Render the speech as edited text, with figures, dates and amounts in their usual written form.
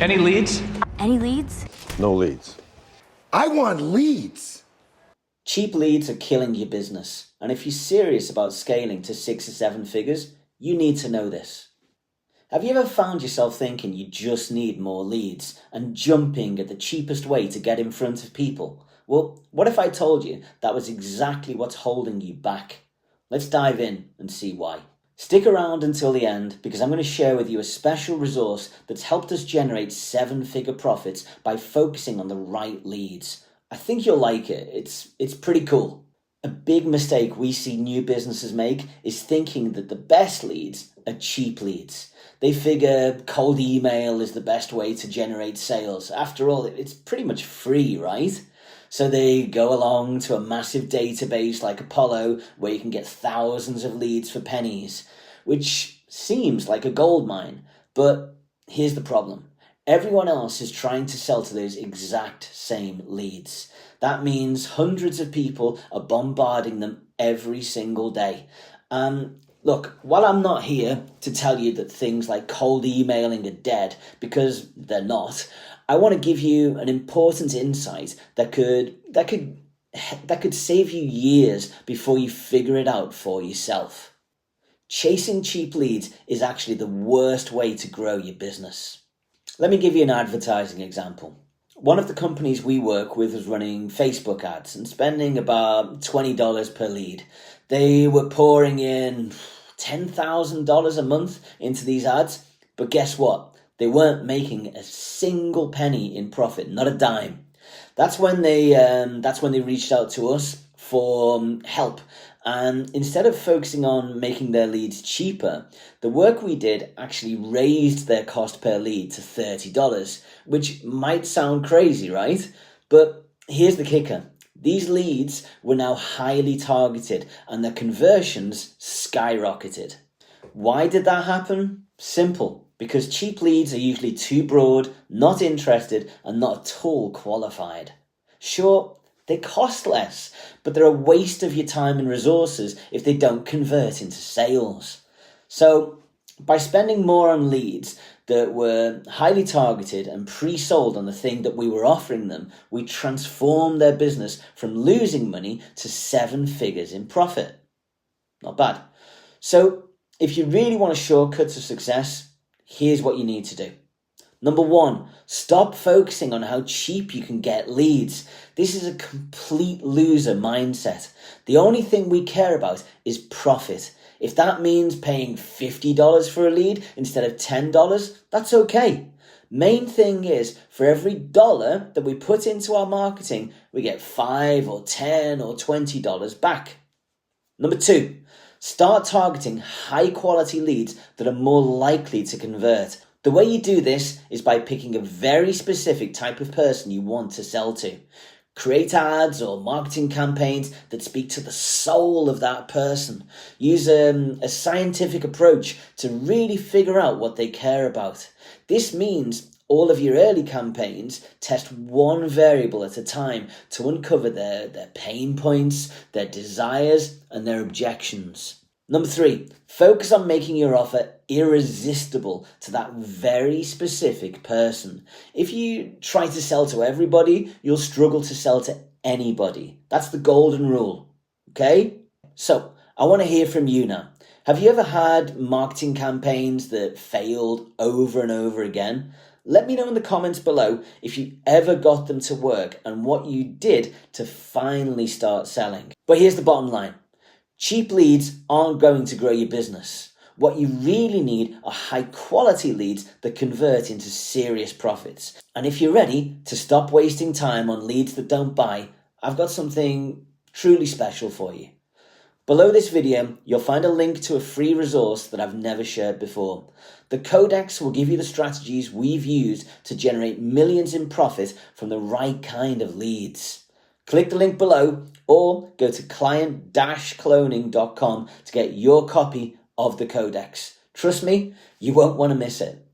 Any leads? Any leads? No leads. I want leads. Cheap leads are killing your business, and if you're serious about scaling to 6 or 7 figures, you need to know this. Have you ever found yourself thinking you just need more leads and jumping at the cheapest way to get in front of people? Well, what if I told you that was exactly what's holding you back? Let's dive in and see why. Stick around until the end because I'm going to share with you a special resource that's helped us generate 7-figure profits by focusing on the right leads. I think you'll like it. It's pretty cool. A big mistake we see new businesses make is thinking that the best leads are cheap leads. They figure cold email is the best way to generate sales. After all, it's pretty much free, right? So they go along to a massive database like Apollo where you can get thousands of leads for pennies, which seems like a gold mine. But here's the problem. Everyone else is trying to sell to those exact same leads. That means hundreds of people are bombarding them every single day. Look, while I'm not here to tell you that things like cold emailing are dead, because they're not, I want to give you an important insight that could save you years before you figure it out for yourself. Chasing cheap leads is actually the worst way to grow your business. Let me give you an advertising example. One of the companies we work with was running Facebook ads and spending about $20 per lead. They were pouring in $10,000 a month into these ads, but guess what? They weren't making a single penny in profit, not a dime. That's when they reached out to us for help. And instead of focusing on making their leads cheaper, the work we did actually raised their cost per lead to $30, which might sound crazy, right? But here's the kicker. These leads were now highly targeted and their conversions skyrocketed. Why did that happen? Simple. Because cheap leads are usually too broad, not interested, and not at all qualified. Sure, they cost less, but they're a waste of your time and resources if they don't convert into sales. So, by spending more on leads that were highly targeted and pre-sold on the thing that we were offering them, we transformed their business from losing money to 7 figures in profit. Not bad. So, if you really want a shortcut to success, here's what you need to do. Number 1, stop focusing on how cheap you can get leads. This is a complete loser mindset. The only thing we care about is profit. If that means paying $50 for a lead instead of $10, that's okay. Main thing is, for every dollar that we put into our marketing, we get $5 or $10 or $20 back. Number 2, start targeting high quality leads that are more likely to convert. The way you do this is by picking a very specific type of person you want to sell to. Create ads or marketing campaigns that speak to the soul of that person. Use a scientific approach to really figure out what they care about. This means all of your early campaigns test one variable at a time to uncover their pain points, their desires, and their objections. Number 3, focus on making your offer irresistible to that very specific person. If you try to sell to everybody, you'll struggle to sell to anybody. That's the golden rule, okay? So, I want to hear from you now. Have you ever had marketing campaigns that failed over and over again? Let me know in the comments below if you ever got them to work and what you did to finally start selling. But here's the bottom line. Cheap leads aren't going to grow your business. What you really need are high quality leads that convert into serious profits. And if you're ready to stop wasting time on leads that don't buy, I've got something truly special for you. Below this video, you'll find a link to a free resource that I've never shared before. The Codex will give you the strategies we've used to generate millions in profit from the right kind of leads. Click the link below or go to client-cloning.com to get your copy of the Codex. Trust me, you won't want to miss it.